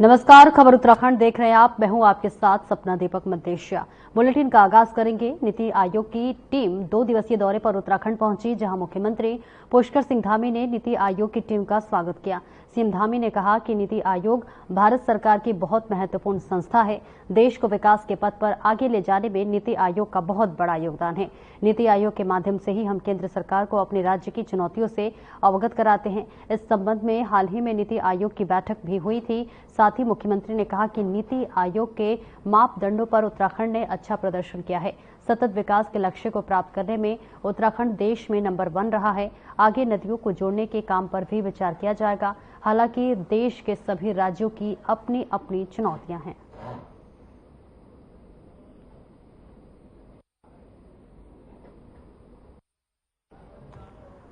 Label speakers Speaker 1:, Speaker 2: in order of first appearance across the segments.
Speaker 1: नमस्कार, खबर उत्तराखंड देख रहे हैं आप। मैं हूं आपके साथ सपना दीपक मदेशिया। बुलेटिन का आगाज करेंगे। नीति आयोग की टीम 2 दिवसीय दौरे पर उत्तराखंड पहुंची, जहां मुख्यमंत्री पुष्कर सिंह धामी ने नीति आयोग की टीम का स्वागत किया। सीएम धामी ने कहा कि नीति आयोग भारत सरकार की बहुत महत्वपूर्ण संस्था है। देश को विकास के पथ पर आगे ले जाने में नीति आयोग का बहुत बड़ा योगदान है। नीति आयोग के माध्यम से ही हम केंद्र सरकार को अपने राज्य की चुनौतियों से अवगत कराते हैं। इस संबंध में हाल ही में नीति आयोग की बैठक भी हुई थी। साथ ही मुख्यमंत्री ने कहा कि नीति आयोग के मापदंडों पर उत्तराखंड ने अच्छा प्रदर्शन किया है। सतत विकास के लक्ष्य को प्राप्त करने में उत्तराखंड देश में नंबर 1 रहा है। आगे नदियों को जोड़ने के काम पर भी विचार किया जाएगा। हालांकि देश के सभी राज्यों की अपनी अपनी चुनौतियां हैं।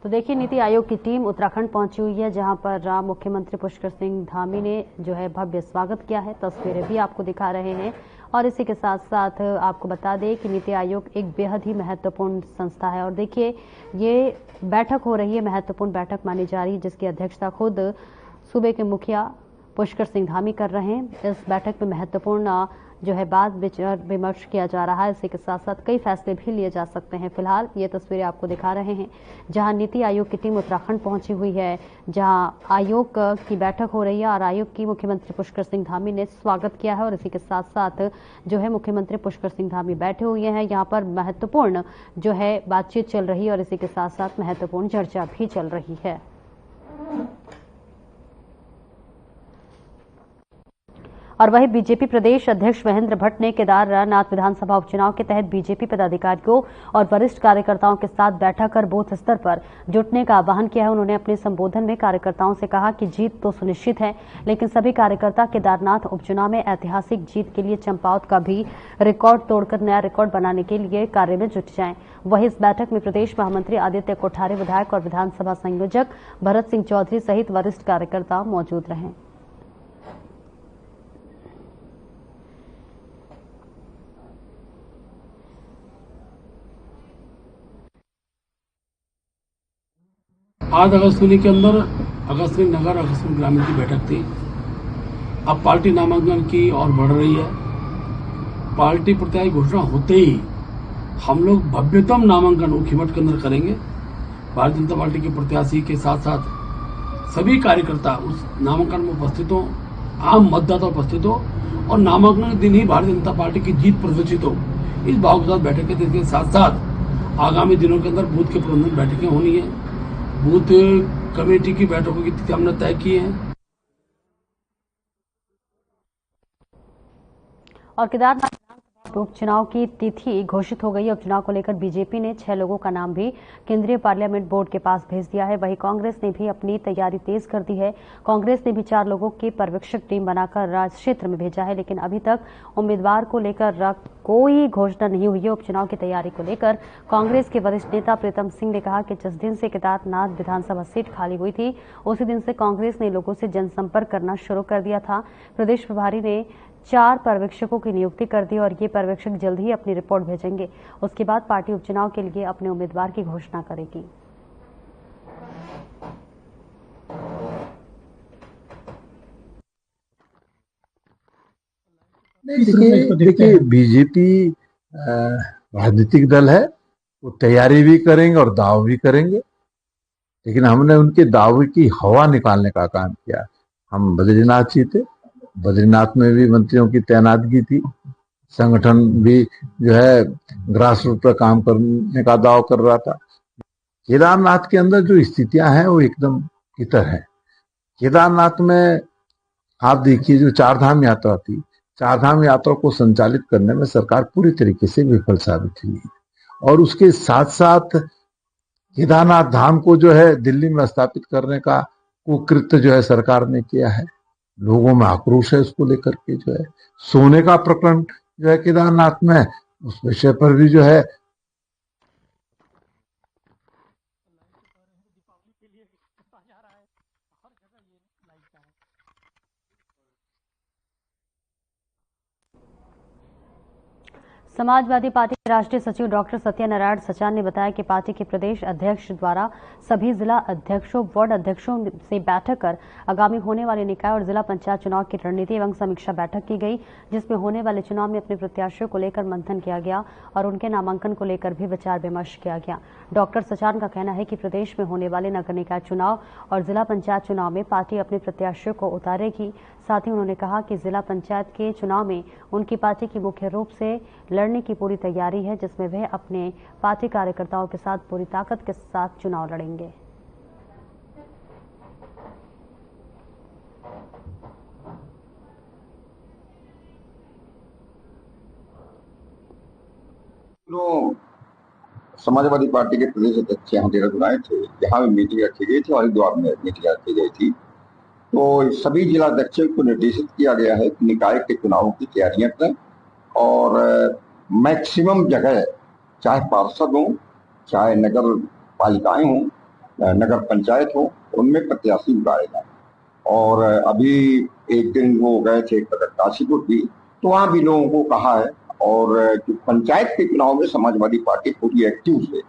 Speaker 1: तो देखिए, नीति आयोग की टीम उत्तराखंड पहुंची हुई है, जहां पर मुख्यमंत्री पुष्कर सिंह धामी ने जो है भव्य स्वागत किया है। तस्वीरें भी आपको दिखा रहे हैं। और इसी के साथ साथ आपको बता दें कि नीति आयोग एक बेहद ही महत्वपूर्ण संस्था है। और देखिए, ये बैठक हो रही है, महत्वपूर्ण बैठक मानी जा रही है, जिसकी अध्यक्षता खुद सूबे के मुखिया पुष्कर सिंह धामी कर रहे हैं। इस बैठक में महत्वपूर्ण जो है बात विचार विमर्श किया जा रहा है। इसी के साथ साथ कई फैसले भी लिए जा सकते हैं। फिलहाल ये तस्वीरें आपको दिखा रहे हैं, जहां नीति आयोग की टीम उत्तराखंड पहुंची हुई है, जहां आयोग की बैठक हो रही है और आयोग की मुख्यमंत्री पुष्कर सिंह धामी ने स्वागत किया है। और इसी के साथ साथ जो है मुख्यमंत्री पुष्कर सिंह धामी बैठे हुए हैं। यहाँ पर महत्वपूर्ण जो है बातचीत चल रही है और इसी के साथ साथ महत्वपूर्ण चर्चा भी चल रही है। और वहीं बीजेपी प्रदेश अध्यक्ष महेंद्र भट्ट ने केदारनाथ विधानसभा उपचुनाव के तहत बीजेपी पदाधिकारियों और वरिष्ठ कार्यकर्ताओं के साथ बैठक कर बूथ स्तर पर जुटने का आह्वान किया है। उन्होंने अपने संबोधन में कार्यकर्ताओं से कहा कि जीत तो सुनिश्चित है, लेकिन सभी कार्यकर्ता केदारनाथ उपचुनाव में ऐतिहासिक जीत के लिए चंपावत का भी रिकॉर्ड तोड़कर नया रिकॉर्ड बनाने के लिए कार्य में जुट जाएं। वहीं इस बैठक में प्रदेश महामंत्री आदित्य कोठारी, विधायक और विधानसभा संयोजक भरत सिंह चौधरी सहित वरिष्ठ कार्यकर्ता मौजूद रहे।
Speaker 2: आज अगस्तपुरी के अंदर अगस्तपुरी नगर अगस्तपुरी ग्रामीण की बैठक थी। अब पार्टी नामांकन की और बढ़ रही है। पार्टी प्रत्याशी घोषणा होते ही हम लोग भव्यतम नामांकन ऊखीमठ के अंदर करेंगे। भारतीय जनता पार्टी के प्रत्याशी के साथ साथ सभी कार्यकर्ता उस नामांकन में उपस्थित हो, आम मतदाता उपस्थित हो और नामांकन के दिन ही भारतीय जनता पार्टी की जीत प्रदर्शित हो। इस भाव के साथ बैठकें, इसके साथ साथ आगामी दिनों के अंदर बूथ के प्रबंधन बैठकें होनी है। बूथ कमेटी की बैठकों की तिथि हमने तय की है।
Speaker 1: और केदारनाथ उपचुनाव की तिथि घोषित हो गई है। उपचुनाव को लेकर बीजेपी ने 6 लोगों का नाम भी केंद्रीय पार्लियामेंट बोर्ड के पास भेज दिया है। वहीं कांग्रेस ने भी अपनी तैयारी तेज कर दी है। कांग्रेस ने भी 4 लोगों की पर्यवेक्षक टीम बनाकर राज्य क्षेत्र में भेजा है, लेकिन अभी तक उम्मीदवार को लेकर कोई घोषणा नहीं हुई है। उपचुनाव की तैयारी को लेकर कांग्रेस के वरिष्ठ नेता प्रीतम सिंह ने कहा कि जिस दिन से केदारनाथ विधानसभा सीट खाली हुई थी, उसी दिन से कांग्रेस ने लोगों से जनसंपर्क करना शुरू कर दिया था। प्रदेश प्रभारी ने 4 पर्यवेक्षकों की नियुक्ति कर दी और ये पर्यवेक्षक जल्द ही अपनी रिपोर्ट भेजेंगे। उसके बाद पार्टी उपचुनाव के लिए अपने उम्मीदवार की घोषणा करेगी।
Speaker 3: देखिए बीजेपी राजनीतिक दल है, वो तैयारी भी करेंगे और दाव भी करेंगे, लेकिन हमने उनके दावे की हवा निकालने का काम किया। हम बद्रीनाथ जीते, बद्रीनाथ में भी मंत्रियों की तैनातगी थी। संगठन भी जो है ग्रास रूट पर काम करने का दाव कर रहा था। केदारनाथ के अंदर जो स्थितियां हैं वो एकदम इतर है। केदारनाथ में आप देखिए, जो 4 धाम यात्रा थी, 4 धाम यात्रा को संचालित करने में सरकार पूरी तरीके से विफल साबित हुई है। और उसके साथ साथ केदारनाथ धाम को जो है दिल्ली में स्थापित करने का कुकृत्य जो है सरकार ने किया है। लोगों में आक्रोश है उसको लेकर के। जो है सोने का प्रकरण जो है केदारनाथ में, उस विषय पर भी जो है
Speaker 1: समाजवादी पार्टी राष्ट्रीय सचिव डॉक्टर सत्यनारायण सचान ने बताया कि पार्टी के प्रदेश अध्यक्ष द्वारा सभी जिला अध्यक्षों, वार्ड अध्यक्षों से बैठक कर आगामी होने वाले निकाय और जिला पंचायत चुनाव की रणनीति एवं समीक्षा बैठक की गई, जिसमें होने वाले चुनाव में अपने प्रत्याशियों को लेकर मंथन किया गया और उनके नामांकन को लेकर भी विचार विमर्श किया गया। डॉक्टर सचान का कहना है कि प्रदेश में होने वाले नगर निकाय चुनाव और जिला पंचायत चुनाव में पार्टी अपने प्रत्याशियों को उतारेगी। साथ ही उन्होंने कहा कि जिला पंचायत के चुनाव में उनकी पार्टी की मुख्य रूप से लड़ने की पूरी तैयारी है, जिसमें वे अपने पार्टी कार्यकर्ताओं के साथ पूरी ताकत के साथ चुनाव लड़ेंगे।
Speaker 4: समाजवादी पार्टी के प्रदेश अध्यक्ष यहाँ देहरादून आए थे, यहाँ भी मीटिंग रखी गई थी और हरिद्वार में मीटिंग रखी गई थी। तो सभी जिला अध्यक्षों को निर्देशित किया गया है कि निकाय के चुनावों की तैयारियां करें और मैक्सिमम जगह चाहे पार्षद हो, चाहे नगर पालिकाएं हों, नगर पंचायत हो, उनमें प्रत्याशी उतारे जाए। और अभी एक दिन वो गए थे काशीपुर भी, तो वहां भी लोगों को कहा है और पंचायत के चुनाव में समाजवादी पार्टी पूरी एक्टिव है।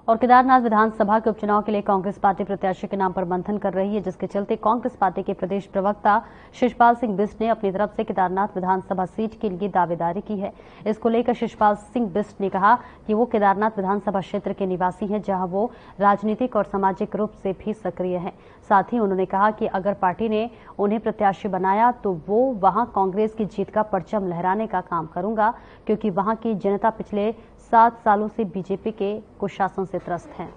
Speaker 1: और केदारनाथ विधानसभा के उपचुनाव के लिए कांग्रेस पार्टी प्रत्याशी के नाम पर मंथन कर रही है, जिसके चलते कांग्रेस पार्टी के प्रदेश प्रवक्ता शिषपाल सिंह बिष्ट ने अपनी तरफ से केदारनाथ विधानसभा सीट के लिए दावेदारी की है। इसको लेकर शिषपाल सिंह बिष्ट ने कहा कि वो केदारनाथ विधानसभा क्षेत्र के निवासी हैं, जहां वो राजनीतिक और सामाजिक रूप से भी सक्रिय हैं। साथ ही उन्होंने कहा कि अगर पार्टी ने उन्हें प्रत्याशी बनाया तो वो वहां कांग्रेस की जीत का परचम लहराने का काम करूंगा, क्योंकि वहां की जनता पिछले 7 सालों से बीजेपी के कुशासन से त्रस्त है।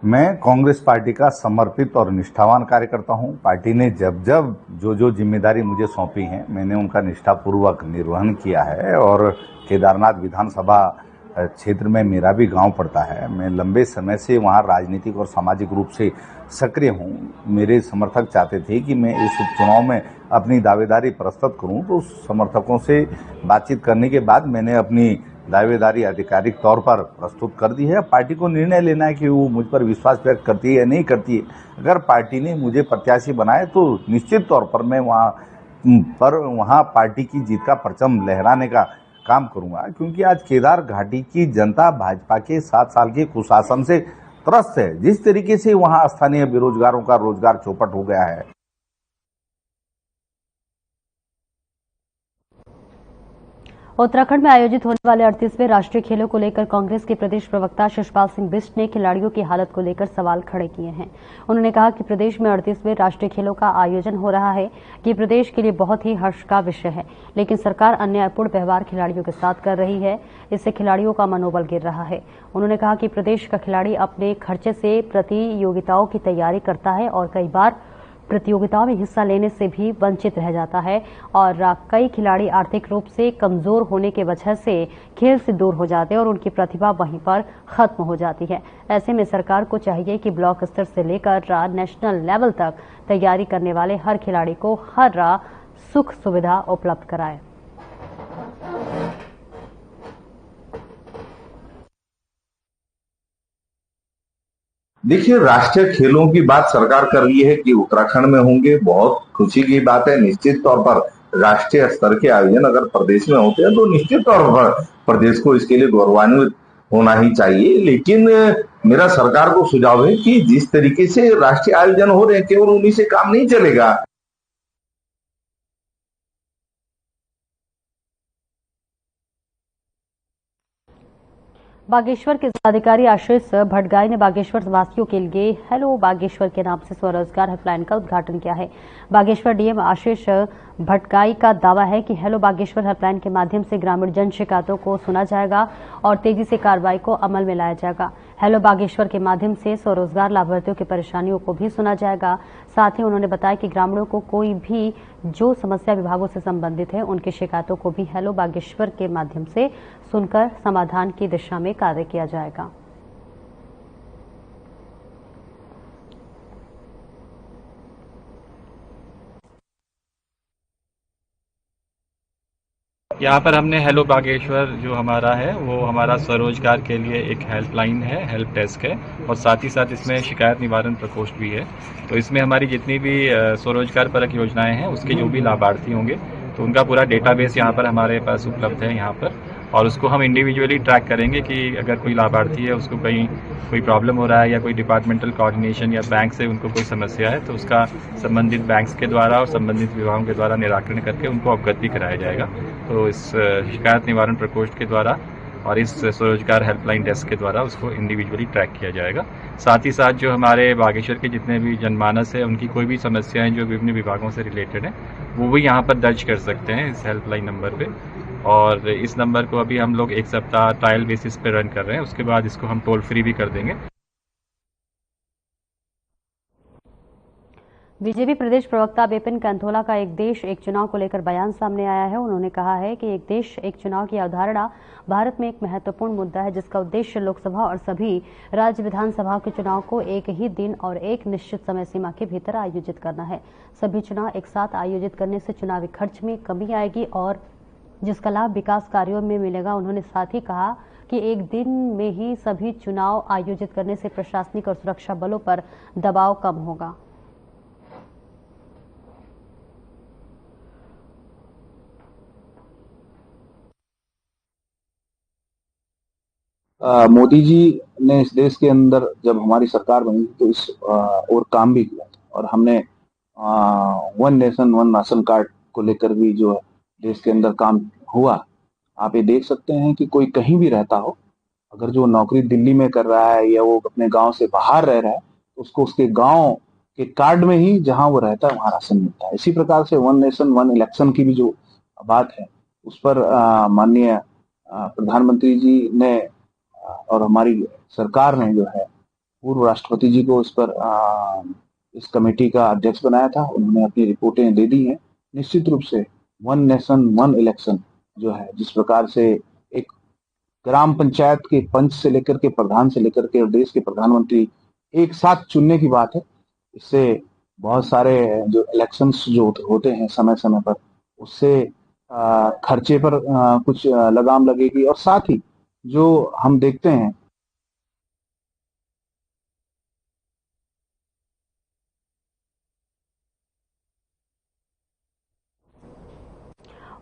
Speaker 5: मैं कांग्रेस पार्टी का समर्पित और निष्ठावान कार्यकर्ता हूं। पार्टी ने जब जब जो जिम्मेदारी मुझे सौंपी है, मैंने उनका निष्ठापूर्वक निर्वहन किया है। और केदारनाथ विधानसभा क्षेत्र में मेरा भी गांव पड़ता है। मैं लंबे समय से वहां राजनीतिक और सामाजिक रूप से सक्रिय हूं। मेरे समर्थक चाहते थे कि मैं इस उपचुनाव में अपनी दावेदारी प्रस्तुत करूं, तो समर्थकों से बातचीत करने के बाद मैंने अपनी दावेदारी आधिकारिक तौर पर प्रस्तुत कर दी है। पार्टी को निर्णय लेना है कि वो मुझ पर विश्वास व्यक्त करती है या नहीं करती है। अगर पार्टी ने मुझे प्रत्याशी बनाए तो निश्चित तौर पर मैं वहां पार्टी की जीत का परचम लहराने का काम करूंगा, क्योंकि आज केदार घाटी की जनता भाजपा के 7 साल के कुशासन से त्रस्त है। जिस तरीके से वहां स्थानीय बेरोजगारों का रोजगार चौपट हो गया है।
Speaker 1: उत्तराखंड में आयोजित होने वाले 38वें राष्ट्रीय खेलों को लेकर कांग्रेस के प्रदेश प्रवक्ता शिषपाल सिंह बिष्ट ने खिलाड़ियों की हालत को लेकर सवाल खड़े किए हैं। उन्होंने कहा कि प्रदेश में 38वें राष्ट्रीय खेलों का आयोजन हो रहा है, कि प्रदेश के लिए बहुत ही हर्ष का विषय है, लेकिन सरकार अन्यायपूर्ण व्यवहार खिलाड़ियों के साथ कर रही है। इससे खिलाड़ियों का मनोबल गिर रहा है। उन्होंने कहा कि प्रदेश का खिलाड़ी अपने खर्चे से प्रतियोगिताओं की तैयारी करता है और कई बार प्रतियोगिताओं में हिस्सा लेने से भी वंचित रह जाता है और कई खिलाड़ी आर्थिक रूप से कमजोर होने की वजह से खेल से दूर हो जाते हैं और उनकी प्रतिभा वहीं पर खत्म हो जाती है। ऐसे में सरकार को चाहिए कि ब्लॉक स्तर से लेकर नेशनल लेवल तक तैयारी करने वाले हर खिलाड़ी को हर सुख सुविधा उपलब्ध कराए।
Speaker 6: देखिए, राष्ट्रीय खेलों की बात सरकार कर रही है कि उत्तराखंड में होंगे, बहुत खुशी की बात है। निश्चित तौर पर राष्ट्रीय स्तर के आयोजन अगर प्रदेश में होते हैं तो निश्चित तौर पर प्रदेश को इसके लिए गौरवान्वित होना ही चाहिए। लेकिन मेरा सरकार को सुझाव है कि जिस तरीके से राष्ट्रीय आयोजन हो रहे हैं, केवल उन्हीं से काम नहीं चलेगा।
Speaker 1: बागेश्वर के जिलाधिकारी आशीष भटगाई ने बागेश्वर वासियों के लिए हेलो बागेश्वर के नाम से स्वरोजगार हेल्पलाइन का उद्घाटन किया है। बागेश्वर डीएम आशीष भटगाई का दावा है कि हेलो बागेश्वर हेल्पलाइन के माध्यम से ग्रामीण जन शिकायतों को सुना जाएगा और तेजी से कार्रवाई को अमल में लाया जाएगा। हेलो बागेश्वर के माध्यम से स्वरोजगार लाभार्थियों की परेशानियों को भी सुना जाएगा। साथ ही उन्होंने बताया कि ग्रामीणों को कोई भी जो समस्या विभागों से संबंधित है, उनकी शिकायतों को भी हेलो बागेश्वर के माध्यम से सुनकर समाधान की दिशा में कार्य किया जाएगा।
Speaker 7: यहाँ पर हमने हेलो बागेश्वर जो हमारा है वो हमारा स्वरोजगार के लिए एक हेल्पलाइन है, हेल्प डेस्क है, और साथ ही साथ इसमें शिकायत निवारण प्रकोष्ठ भी है। तो इसमें हमारी जितनी भी स्वरोजगार परक योजनाएं हैं उसके जो भी लाभार्थी होंगे तो उनका पूरा डेटाबेस यहाँ पर हमारे पास उपलब्ध है यहाँ पर, और उसको हम इंडिविजुअली ट्रैक करेंगे कि अगर कोई लाभार्थी है उसको कहीं कोई प्रॉब्लम हो रहा है या कोई डिपार्टमेंटल कोऑर्डिनेशन या बैंक से उनको कोई समस्या है तो उसका संबंधित बैंक्स के द्वारा और संबंधित विभागों के द्वारा निराकरण करके उनको अवगत भी कराया जाएगा। तो इस शिकायत निवारण प्रकोष्ठ के द्वारा और इस स्वरोजगार हेल्पलाइन डेस्क के द्वारा उसको इंडिविजुअली ट्रैक किया जाएगा। साथ ही साथ जो हमारे बागेश्वर के जितने भी जनमानस है उनकी कोई भी समस्याएं जो विभिन्न विभागों से रिलेटेड है वो भी यहाँ पर दर्ज कर सकते हैं इस हेल्पलाइन नंबर पे, और इस नंबर को अभी हम लोग 1 सप्ताह ट्रायल बेसिस पे रन कर रहे हैं, उसके बाद इसको हम टोल फ्री भी कर देंगे।
Speaker 1: बीजेपी प्रदेश प्रवक्ता विपिन कैंथोला का एक देश एक चुनाव को लेकर बयान सामने आया है। उन्होंने कहा है कि एक देश एक चुनाव की अवधारणा भारत में एक महत्वपूर्ण मुद्दा है जिसका उद्देश्य लोकसभा और सभी राज्य विधानसभा के चुनाव को एक ही दिन और एक निश्चित समय सीमा के भीतर आयोजित करना है। सभी चुनाव एक साथ आयोजित करने से चुनावी खर्च में कमी आएगी और जिसका लाभ विकास कार्यों में मिलेगा। उन्होंने साथ ही कहा कि एक दिन में ही सभी चुनाव आयोजित करने से प्रशासनिक और सुरक्षा बलों पर दबाव कम होगा।
Speaker 8: मोदी जी ने इस देश के अंदर जब हमारी सरकार बनी तो इस और काम भी किया और हमने one nation one ration card को लेकर भी जो है देश के अंदर काम हुआ। आप ये देख सकते हैं कि कोई कहीं भी रहता हो, अगर जो नौकरी दिल्ली में कर रहा है या वो अपने गांव से बाहर रह रहा है तो उसको उसके गांव के कार्ड में ही जहां वो रहता है वहां राशन मिलता है। इसी प्रकार से वन नेशन वन इलेक्शन की भी जो बात है उस पर माननीय प्रधानमंत्री जी ने और हमारी सरकार ने जो है पूर्व राष्ट्रपति जी को इस पर इस कमेटी का अध्यक्ष बनाया था। उन्होंने अपनी रिपोर्टें दे दी हैं। निश्चित रूप से वन नेशन वन इलेक्शन जो है जिस प्रकार से एक ग्राम पंचायत के पंच से लेकर के प्रधान से लेकर के देश के प्रधानमंत्री एक साथ चुनने की बात है, इससे बहुत सारे जो इलेक्शंस जो होते हैं समय समय पर उससे खर्चे पर कुछ लगाम लगेगी और साथ ही जो हम देखते हैं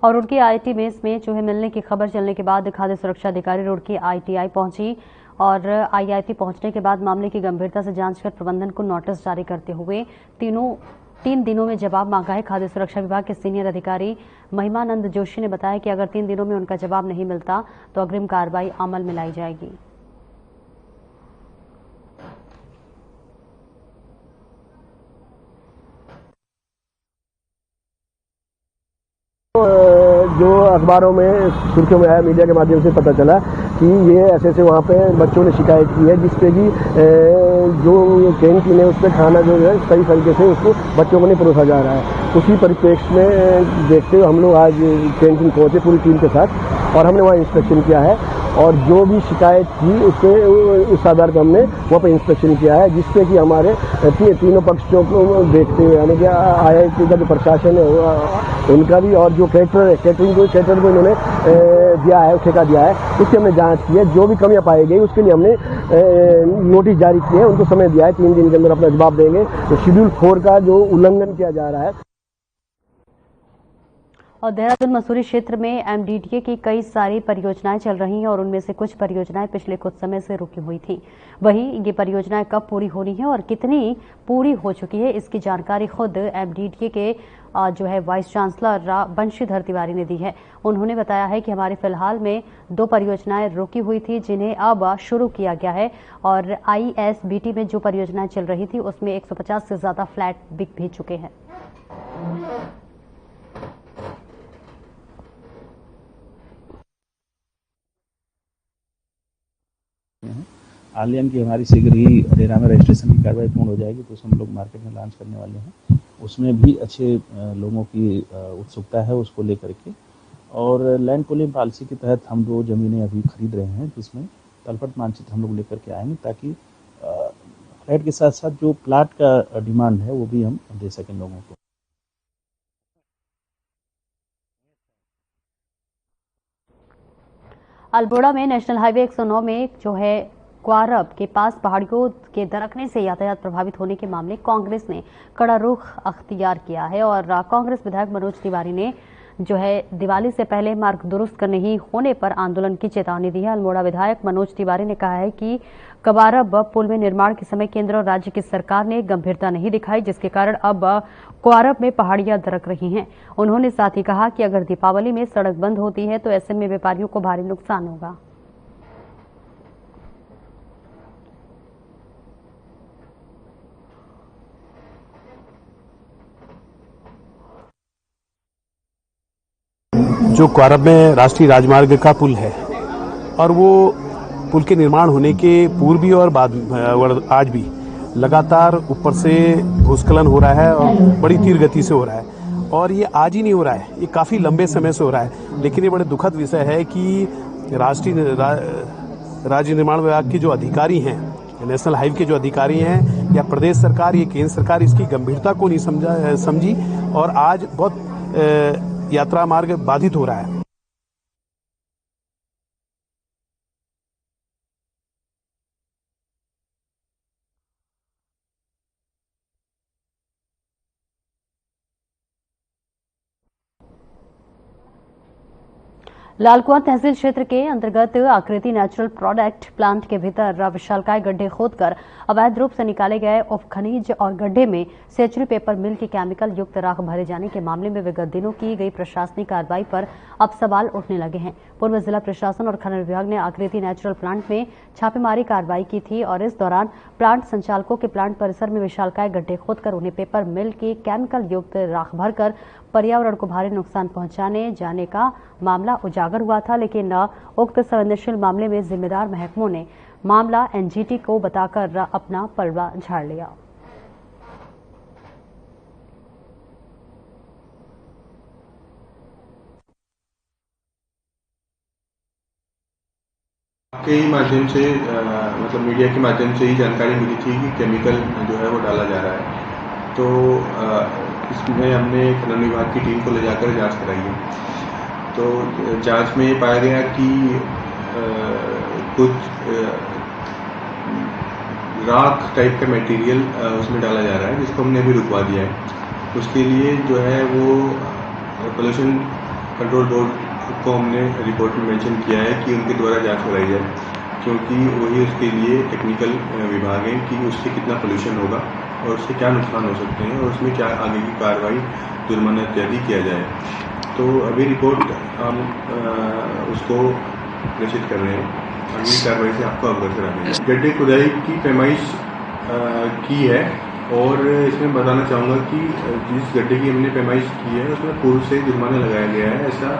Speaker 1: और रुड़की आईटी मेस में चूहे मिलने की खबर चलने के बाद खाद्य सुरक्षा अधिकारी रुड़की आईटीआई पहुंची और आईआईटी पहुंचने के बाद मामले की गंभीरता से जांच कर प्रबंधन को नोटिस जारी करते हुए 3 दिनों में जवाब मांगा है। खाद्य सुरक्षा विभाग के सीनियर अधिकारी महिमानंद जोशी ने बताया कि अगर 3 दिनों में उनका जवाब नहीं मिलता तो अग्रिम कार्रवाई अमल में लाई जाएगी।
Speaker 9: जो अखबारों में सुर्खियों में आया, मीडिया के माध्यम से पता चला कि ये ऐसे ऐसे वहाँ पे बच्चों ने शिकायत की है जिसपे कि जो कैंटीन है उस पर खाना जो है सही तरीके से उसको बच्चों को नहीं परोसा जा रहा है। उसी परिप्रेक्ष्य में देखते हुए हम लोग आज कैंटीन पहुँचे पूरी टीम के साथ और हमने वहाँ इंस्पेक्शन किया है और जो भी शिकायत थी उसके उस आधार पर हमने वहाँ पर इंस्पेक्शन किया है जिससे कि हमारे तीनों पक्षों को देखते हुए यानी कि आईआईटी का जो प्रशासन है उनका भी और जो कैटरिंग को इन्होंने दिया है ठेका दिया है उसकी हमने जांच की है। जो भी कमियां पाई गई उसके लिए हमने नोटिस जारी किए हैं, उनको समय दिया है 3 दिन के अंदर अपना जवाब देंगे। तो शेड्यूल 4 का जो उल्लंघन किया जा रहा है।
Speaker 1: और देहरादून मसूरी क्षेत्र में एमडीडीए की कई सारी परियोजनाएं चल रही हैं और उनमें से कुछ परियोजनाएं पिछले कुछ समय से रुकी हुई थी। वहीं ये परियोजनाएं कब पूरी होनी है और कितनी पूरी हो चुकी है इसकी जानकारी खुद एमडीडीए के जो है वाइस चांसलर बंशीधर तिवारी ने दी है। उन्होंने बताया है कि हमारे फिलहाल में 2 परियोजनाएं रुकी हुई थी जिन्हें अब शुरू किया गया है और आईएसबीटी में जो परियोजनाएं चल रही थी उसमें 150 से ज्यादा फ्लैट बिक भी चुके हैं।
Speaker 10: आलियन की हमारी शीघ्र ही रेरा में रजिस्ट्रेशन की कार्रवाई पूर्ण हो जाएगी तो उसे हम लोग मार्केट में लॉन्च करने वाले हैं। उसमें भी अच्छे लोगों की उत्सुकता है उसको लेकर के और लैंड पूलिंग पॉलिसी के तहत हम 2 ज़मीनें अभी खरीद रहे हैं जिसमें तलपट मानचित्र हम लोग लेकर के आएंगे ताकि फ्लैट के साथ साथ जो प्लाट का डिमांड है वो भी हम दे सकें लोगों को।
Speaker 1: अल्मोड़ा में नेशनल हाईवे 109 में जो है क्वारब के पास पहाड़ियों के दरकने से यातायात प्रभावित होने के मामले कांग्रेस ने कड़ा रुख अख्तियार किया है और कांग्रेस विधायक मनोज तिवारी ने जो है दिवाली से पहले मार्ग दुरुस्त नहीं होने पर आंदोलन की चेतावनी दी है। अल्मोड़ा विधायक मनोज तिवारी ने कहा है कि कबारब पुल में निर्माण के समय केंद्र और राज्य की सरकार ने गंभीरता नहीं दिखाई, जिसके कारण अब क्वारब में पहाड़ियां दरक रही हैं। उन्होंने साथ ही कहा कि अगर दीपावली में सड़क बंद होती है तो ऐसे में व्यापारियों को भारी नुकसान होगा।
Speaker 11: जो क्वारब में राष्ट्रीय राजमार्ग का पुल है और वो पुल के निर्माण होने के पूर्व भी और बाद आज भी लगातार ऊपर से भूस्खलन हो रहा है और बड़ी तीव्र गति से हो रहा है और ये आज ही नहीं हो रहा है, ये काफी लंबे समय से हो रहा है। लेकिन ये बड़े दुखद विषय है कि राज्य निर्माण विभाग के जो अधिकारी हैं, नेशनल हाईवे के जो अधिकारी हैं या प्रदेश सरकार या केंद्र सरकार इसकी गंभीरता को नहीं समझी और आज बहुत यात्रा मार्ग बाधित हो रहा है।
Speaker 1: लालकुआं तहसील क्षेत्र के अंतर्गत आकृति नेचुरल प्रोडक्ट प्लांट के भीतर विशालकाय गड्ढे खोदकर अवैध रूप से निकाले गए उपखनिज और गड्ढे में सेंचुरी पेपर मिल की केमिकल युक्त राख भरे जाने के मामले में विगत दिनों की गई प्रशासनिक कार्रवाई पर अब सवाल उठने लगे हैं। पूर्व जिला प्रशासन और खनन विभाग ने आकृति नेचुरल प्लांट में छापेमारी कार्रवाई की थी और इस दौरान प्लांट संचालकों के प्लांट परिसर में विशालकाय गड्ढे खोदकर उन्हें पेपर मिल की केमिकल युक्त राख भरकर पर्यावरण को भारी नुकसान पहुंचाने जाने का मामला उजागर हुआ था। लेकिन उक्त संवेदनशील मामले में जिम्मेदार महकमों ने मामला एनजीटी को बताकर अपना पलड़ा झाड़ लिया।
Speaker 12: के ही माध्यम से मतलब मीडिया के माध्यम से ही जानकारी मिली थी कि केमिकल जो है वो डाला जा रहा है। तो इसमें हमने खनन विभाग की टीम को ले जाकर जांच कराई है। तो जांच में ये पाया गया कि कुछ राख टाइप का मटेरियल उसमें डाला जा रहा है, जिसको हमने अभी रुकवा दिया है। उसके लिए जो है वो पोल्यूशन कंट्रोल बोर्ड को हमने रिपोर्ट में मेंशन किया है कि उनके द्वारा जांच कराई जाए, क्योंकि वही उसके लिए टेक्निकल विभाग है कि उससे कितना पोल्यूशन होगा और उससे क्या नुकसान हो सकते हैं और उसमें क्या आगे की कार्रवाई जुर्माना इत्यादि किया जाए। तो अभी रिपोर्ट हम उसको प्रेषित कर रहे हैं। अगली कार्रवाई से आपको अवगत कराएंगे। गड्ढे खुदाई की पैमाइश की है और इसमें बताना चाहूँगा कि जिस गड्ढे की हमने पैमाइश की है उसमें पूर्व से जुर्माना लगाया गया है। ऐसा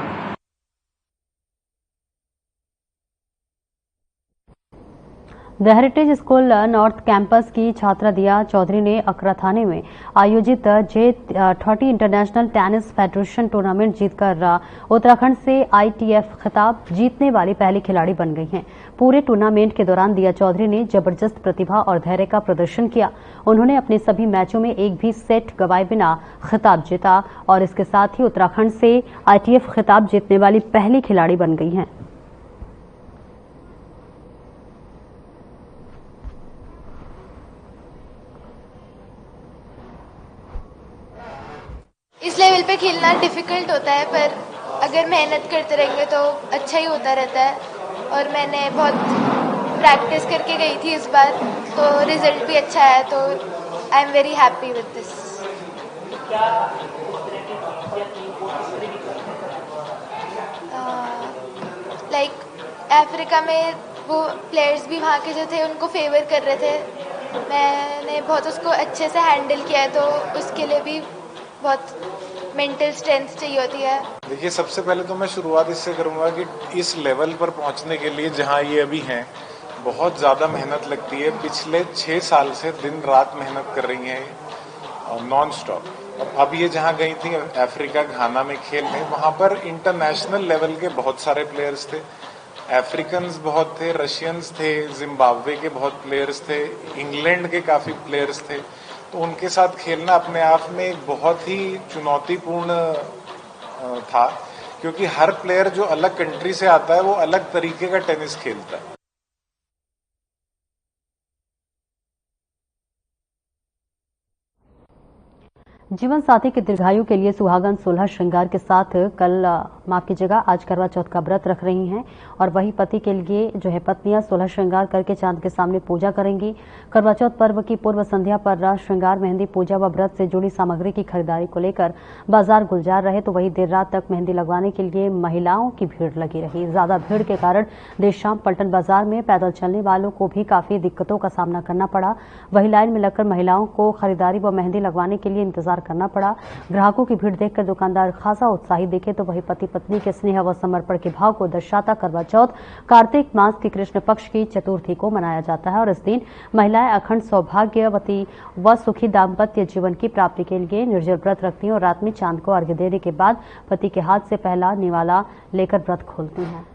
Speaker 1: the heritage school north campus की छात्रा दिया चौधरी ने अकरा थाने में आयोजित J30 international tennis federation tournament जीतकर उत्तराखंड से ITF खिताब जीतने वाली पहली खिलाड़ी बन गई हैं। पूरे टूर्नामेंट के दौरान दिया चौधरी ने जबरदस्त प्रतिभा और धैर्य का प्रदर्शन किया। उन्होंने अपने सभी मैचों में एक भी सेट गंवाए बिना खिताब जीता और इसके साथ ही उत्तराखंड से ITF खिताब जीतने वाली पहली खिलाड़ी बन गई हैं।
Speaker 13: इस लेवल पे खेलना डिफ़िकल्ट होता है, पर अगर मेहनत करते रहेंगे तो अच्छा ही होता रहता है। और मैंने बहुत प्रैक्टिस करके गई थी इस बार, तो रिजल्ट भी अच्छा है, तो I am very happy with this. Like Africa में वो प्लेयर्स भी वहाँ के जो थे उनको फेवर कर रहे थे। मैंने बहुत उसको अच्छे से हैंडल किया है, तो उसके लिए भी बहुत मेंटल स्ट्रेंथ चाहिए होती है।
Speaker 14: देखिए, सबसे पहले तो मैं शुरुआत इससे करूंगा कि इस लेवल पर पहुंचने के लिए जहां ये अभी हैं, बहुत ज़्यादा मेहनत लगती है। पिछले 6 साल से दिन रात मेहनत कर रही हैं नॉन स्टॉप। अब ये जहां गई थी अफ्रीका घाना में खेलने, वहां पर इंटरनेशनल लेवल के बहुत सारे प्लेयर्स थे। अफ्रीकन्स बहुत थे, रशियंस थे, जिम्बाब्वे के बहुत प्लेयर्स थे, इंग्लैंड के काफ़ी प्लेयर्स थे। तो उनके साथ खेलना अपने आप में एक बहुत ही चुनौतीपूर्ण था, क्योंकि हर प्लेयर जो अलग कंट्री से आता है वो अलग तरीके का टेनिस खेलता है।
Speaker 1: जीवन साथी के दीर्घायु के लिए सुहागन 16 श्रृंगार के साथ आज करवा चौथ का व्रत रख रही हैं और वही पति के लिए जो है पत्नियां 16 श्रृंगार करके चांद के सामने पूजा करेंगी। करवा चौथ पर्व की पूर्व संध्या पर रात श्रृंगार, मेहंदी पूजा व व्रत से जुड़ी सामग्री की खरीदारी को लेकर बाजार गुलजार रहे, तो वही देर रात तक मेहंदी लगवाने के लिए महिलाओं की भीड़ लगी रही। ज्यादा भीड़ के कारण देर शाम पलटन बाजार में पैदल चलने वालों को भी काफी दिक्कतों का सामना करना पड़ा। वही लाइन में लगकर महिलाओं को खरीदारी व मेहंदी लगवाने के लिए इंतजार करना पड़ा। ग्राहकों की भीड़ देखकर दुकानदार खासा उत्साहित दिखे, तो वही पति पत्नी के स्नेह व समर्पण के भाव को दर्शाता करवा चौथ कार्तिक मास की कृष्ण पक्ष की चतुर्थी को मनाया जाता है और इस दिन महिलाएं अखंड सौभाग्यवती व सुखी दाम्पत्य जीवन की प्राप्ति के लिए निर्जल व्रत रखती हैं और रात में चांद को अर्घ्य देने के बाद पति के हाथ से पहला निवाला लेकर व्रत खोलती हैं।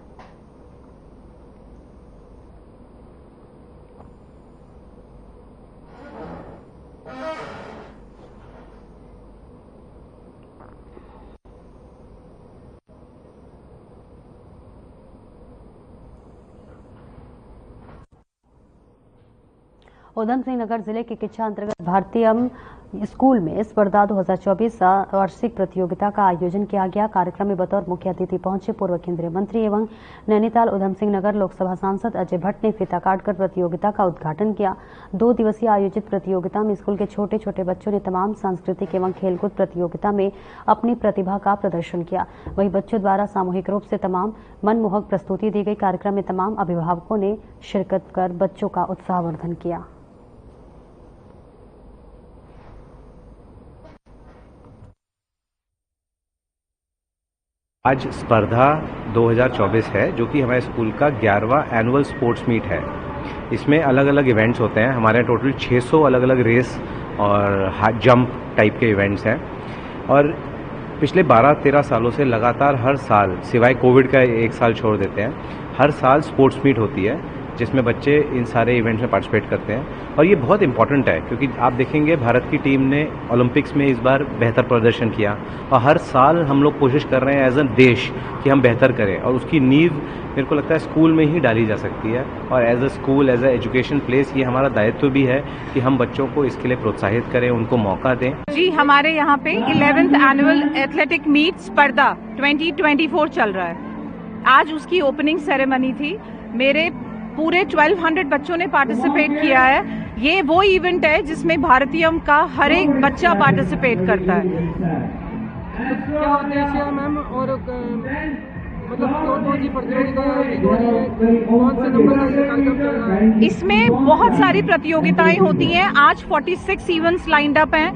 Speaker 1: उधम सिंह नगर जिले के किच्छा अंतर्गत भारतीयम स्कूल में स्पर्धा 2024 वार्षिक प्रतियोगिता का आयोजन किया गया। कार्यक्रम में बतौर मुख्य अतिथि पहुंचे पूर्व केंद्रीय मंत्री एवं नैनीताल उधम सिंह नगर लोकसभा सांसद अजय भट्ट ने फीता काटकर प्रतियोगिता का उद्घाटन किया। 2 दिवसीय आयोजित प्रतियोगिता में स्कूल के छोटे छोटे बच्चों ने तमाम सांस्कृतिक एवं खेलकूद प्रतियोगिता में अपनी प्रतिभा का प्रदर्शन किया। वहीं बच्चों द्वारा सामूहिक रूप से तमाम मनमोहक प्रस्तुति दी गई। कार्यक्रम में तमाम अभिभावकों ने शिरकत कर बच्चों का उत्साहवर्धन किया।
Speaker 15: आज स्पर्धा 2024 है जो कि हमारे स्कूल का 11वां एनुअल स्पोर्ट्स मीट है। इसमें अलग अलग इवेंट्स होते हैं। हमारे टोटल 600 अलग अलग रेस और जंप टाइप के इवेंट्स हैं और पिछले 12-13 सालों से लगातार हर साल, सिवाय कोविड का एक साल छोड़ देते हैं, हर साल स्पोर्ट्स मीट होती है जिसमें बच्चे इन सारे इवेंट्स में पार्टिसिपेट करते हैं और ये बहुत इंपॉर्टेंट है क्योंकि आप देखेंगे भारत की टीम ने ओलंपिक्स में इस बार बेहतर प्रदर्शन किया और हर साल हम लोग कोशिश कर रहे हैं एज अ देश कि हम बेहतर करें और उसकी नींव मेरे को लगता है स्कूल में ही डाली जा सकती है और as a school, as a education place ये हमारा दायित्व भी है कि हम बच्चों को इसके लिए प्रोत्साहित करें, उनको मौका दें।
Speaker 16: जी, हमारे यहाँ पे 11th एनुअल एथलेटिक मीट स्पर्धा 2024 चल रहा है। आज उसकी ओपनिंग सेरेमनी थी। मेरे पूरे 1200 बच्चों ने पार्टिसिपेट किया है। ये वो इवेंट है जिसमें भारतीयम का हर एक बच्चा पार्टिसिपेट करता है।
Speaker 17: क्या उद्देश्य है मैम और मतलब कौन सी प्रतियोगिता कौन से नंबर का कार्यक्रम चल रहा है?
Speaker 16: इसमें बहुत सारी प्रतियोगिताएं होती हैं। आज 46 इवेंट्स लाइंड अप हैं,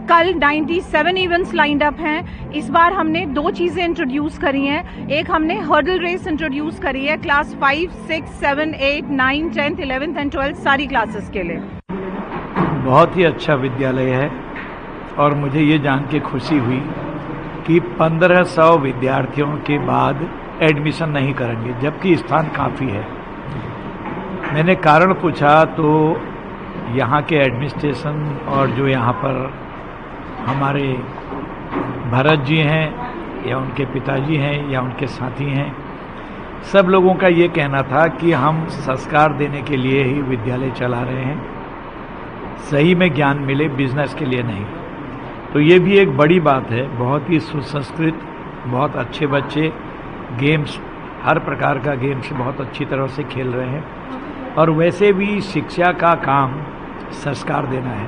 Speaker 16: कल 97 इवेंट्स लाइंड अप हैं। इस बार हमने 2 चीजें इंट्रोड्यूस करी हैं। एक हमने हर्डल रेस इंट्रोड्यूस करी है क्लास 5, 6, 7, 8, 9, 10, 11 एंड 12 सारी क्लासेस के लिए।
Speaker 18: बहुत ही अच्छा विद्यालय है और मुझे ये जान के खुशी हुई कि 1500 विद्यार्थियों के बाद एडमिशन नहीं करेंगे, जबकि स्थान काफ़ी है। मैंने कारण पूछा तो यहाँ के एडमिनिस्ट्रेशन और जो यहाँ पर हमारे भरत जी हैं या उनके पिताजी हैं या उनके साथी हैं, सब लोगों का ये कहना था कि हम संस्कार देने के लिए ही विद्यालय चला रहे हैं, सही में ज्ञान मिले, बिजनेस के लिए नहीं। तो ये भी एक बड़ी बात है। बहुत ही सुसंस्कृत, बहुत अच्छे बच्चे गेम्स, हर प्रकार का गेम्स बहुत अच्छी तरह से खेल रहे हैं और वैसे भी शिक्षा का काम संस्कार देना है।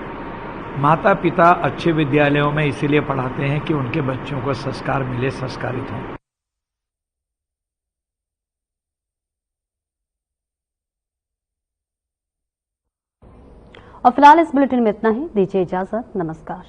Speaker 18: माता पिता अच्छे विद्यालयों में इसीलिए पढ़ाते हैं कि उनके बच्चों को संस्कार मिले, संस्कारित हों।
Speaker 1: और फिलहाल इस बुलेटिन में इतना ही। दीजिए इजाजत। नमस्कार।